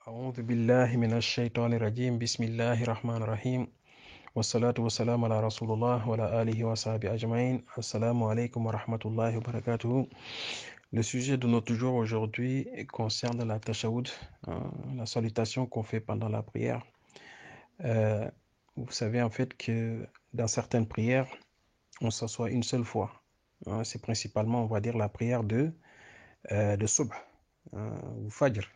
أعوذ بالله من الشيطان الرجيم بسم الله الرحمن الرحيم والصلاة والسلام على رسول الله وعلى آله وصحبه أجمعين. Assalamu alaikum wa rahmatullahi wa barakatuh. Le sujet de notre jour aujourd'hui concerne la tashahhud, la salutation qu'on fait pendant la prière. Vous savez en fait que dans certaines prières, on s'assoit une seule fois. C'est principalement, on va dire, la prière de subh ou fajr.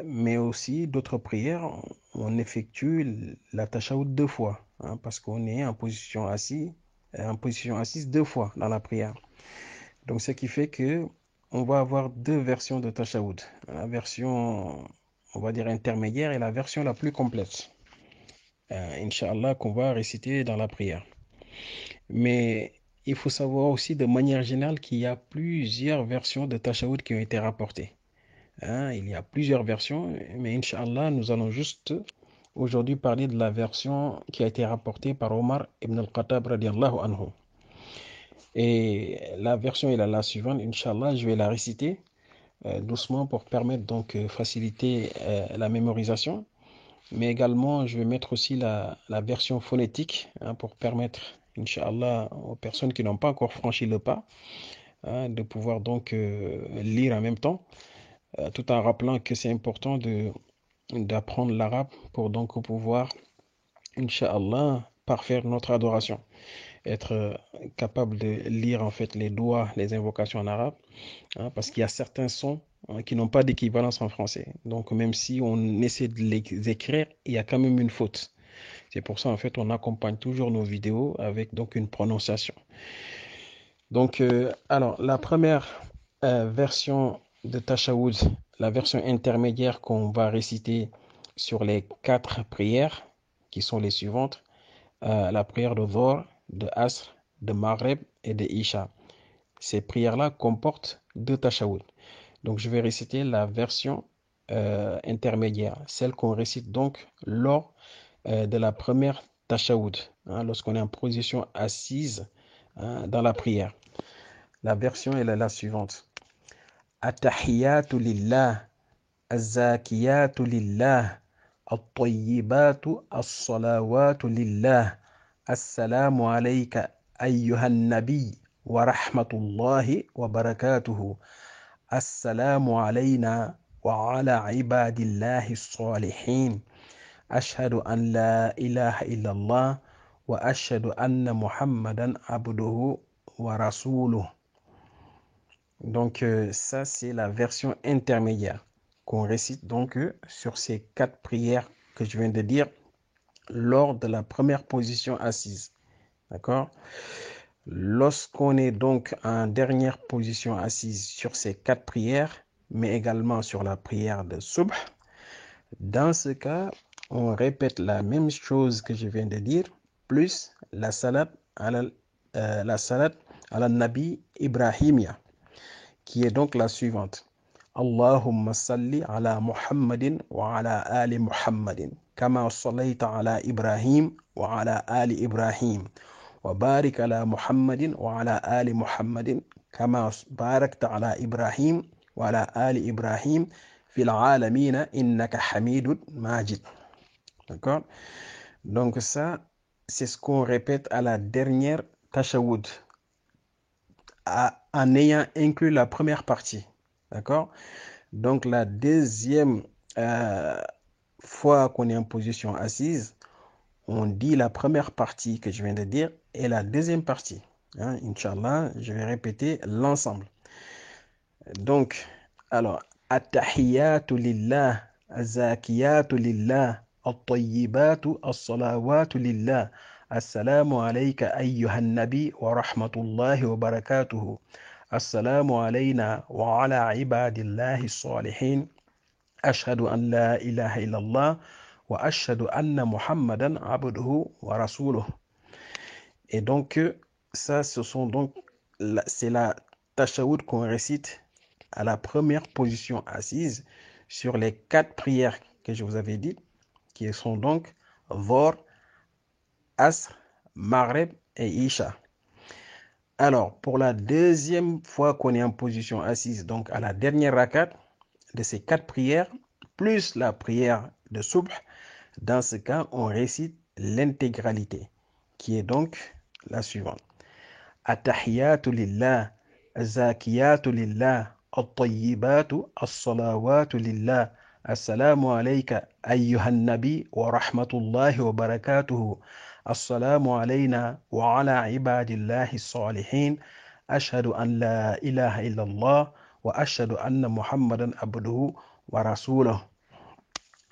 Mais aussi d'autres prières, on effectue la tashahhud deux fois, parce qu'on est en position assise deux fois dans la prière. Donc ce qui fait que on va avoir deux versions de tashahhud, la version, on va dire, intermédiaire et la version la plus complète, Inch'Allah, qu'on va réciter dans la prière. Mais il faut savoir aussi de manière générale qu'il y a plusieurs versions de tashahhud qui ont été rapportées. Il y a plusieurs versions, mais Inch'Allah, nous allons juste aujourd'hui parler de la version qui a été rapportée par Omar ibn al-Khattab radiallahu anhu. Et la version est la suivante, Inch'Allah, je vais la réciter doucement pour permettre donc faciliter la mémorisation. Mais également, je vais mettre aussi la version phonétique pour permettre, Inch'Allah, aux personnes qui n'ont pas encore franchi le pas de pouvoir donc lire en même temps. Tout en rappelant que c'est important d'apprendre l'arabe pour donc pouvoir, Inch'Allah, parfaire notre adoration. Être capable de lire en fait les doigts, les invocations en arabe, parce qu'il y a certains sons qui n'ont pas d'équivalence en français. Donc même si on essaie de les écrire, il y a quand même une faute. C'est pour ça en fait on accompagne toujours nos vidéos avec donc une prononciation. Donc alors la première version de tashahhud, la version intermédiaire qu'on va réciter sur les 4 prières qui sont les suivantes, la prière de Dhuhr, de Asr, de Maghrib et de Isha. Ces prières-là comportent 2 tashahhud. Donc je vais réciter la version intermédiaire, celle qu'on récite donc lors de la première tashahhud, lorsqu'on est en position assise dans la prière. La version est la suivante. التحيات لله الزاكيات لله الطيبات الصلوات لله السلام عليك أيها النبي ورحمة الله وبركاته السلام علينا وعلى عباد الله الصالحين أشهد أن لا إله إلا الله وأشهد أن محمدا عبده ورسوله. Donc ça c'est la version intermédiaire qu'on récite donc sur ces 4 prières que je viens de dire lors de la première position assise. D'accord? Lorsqu'on est donc en dernière position assise sur ces 4 prières, mais également sur la prière de subh, dans ce cas, on répète la même chose que je viens de dire, plus la salat ala nabi Ibrahimia, qui est donc la suivante. Allahumma salli ala Muhammadin wa ala ali Muhammadin, kama sallaita ala Ibrahim wa ala ali Ibrahim, wa barik ala Muhammadin wa ala ali Muhammadin, kama barakta ala Ibrahim wa ala ali Ibrahim, fil alamina innaka hamidun majid. D'accord? Donc ça, c'est ce qu'on répète à la dernière tashahhud, en ayant inclus la première partie. D'accord? Donc la deuxième fois qu'on est en position assise, on dit la première partie que je viens de dire et la deuxième partie. Inch'Allah, je vais répéter l'ensemble. Donc, alors, At-tahiyyatu lillah, az-zakiyatu lillah, at-tayyibatu as-salawatu lillah. Assalamu alayka ayyuhan nabi wa rahmatullahi wa barakatuhu. Assalamu alayna wa ala ibadillahi as-salihin. Ashhadu an la ilaha illallah wa ashhadu anna Muhammadan abduhu wa rasuluh. Et donc, ça, c'est la tashahhud qu'on récite à la première position assise sur les 4 prières que je vous avais dites, qui sont donc Dhuhr, Asr, Maghrib et Isha. Alors, pour la deuxième fois qu'on est en position assise, donc à la dernière rakat, de ces 4 prières, plus la prière de Subh, dans ce cas, on récite l'intégralité, qui est donc la suivante. Attahiyatu lillah, zakiyatu lillah, at-tayyibatu, as-salawatu lillah, assalamu alayka ayyuhan nabi wa rahmatullahi wa barakatuhu, assalamu alayna wa ala ibadillahi as-salihin, ashhadu an la ilaha illallah wa ashhadu anna muhammadan abduhu wa rasuluhu.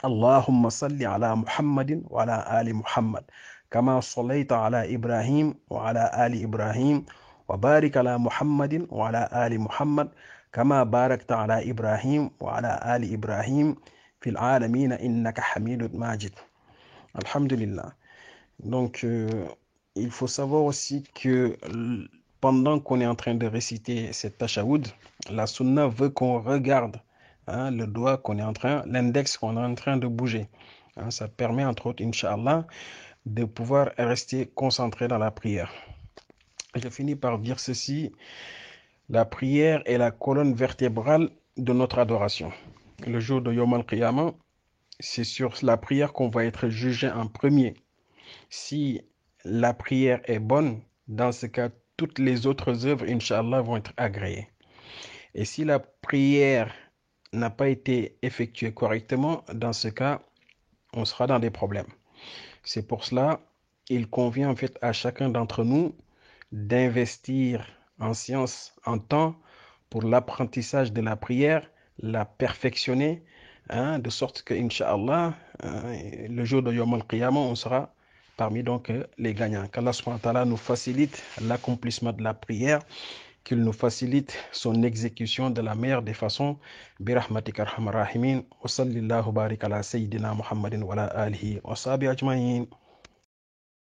اللهم صل على محمد وعلى آل محمد كما صليت على إبراهيم وعلى آل إبراهيم وبارك على محمد وعلى آل محمد كما باركت على إبراهيم وعلى آل إبراهيم في العالمين إنك حميد ماجد. Alhamdulillah. Donc, il faut savoir aussi que pendant qu'on est en train de réciter cette tashaoud, la sunna veut qu'on regarde le doigt qu'on est en train, l'index qu'on est en train de bouger. Ça permet entre autres, Inch'Allah, de pouvoir rester concentré dans la prière. Je finis par dire ceci, la prière est la colonne vertébrale de notre adoration. Le jour de Yom Al-Qiyamah, c'est sur la prière qu'on va être jugé en premier. Si la prière est bonne, dans ce cas, toutes les autres œuvres, Inch'Allah, vont être agréées. Et si la prière n'a pas été effectuée correctement, dans ce cas, on sera dans des problèmes. C'est pour cela, il convient en fait à chacun d'entre nous d'investir en science, en temps, pour l'apprentissage de la prière, la perfectionner, de sorte que, Inch'Allah, le jour de Yom Al-Qiyamah, on sera parmi donc les gagnants. Qu'Allah subhanahu wa ta'ala nous facilite l'accomplissement de la prière, qu'il nous facilite son exécution de la meilleure des façons. Birahmatika arhamar rahimin. Wa sallallahu barik ala sayyidina Muhammadin wa ala alihi wa sahbihi ajma'in.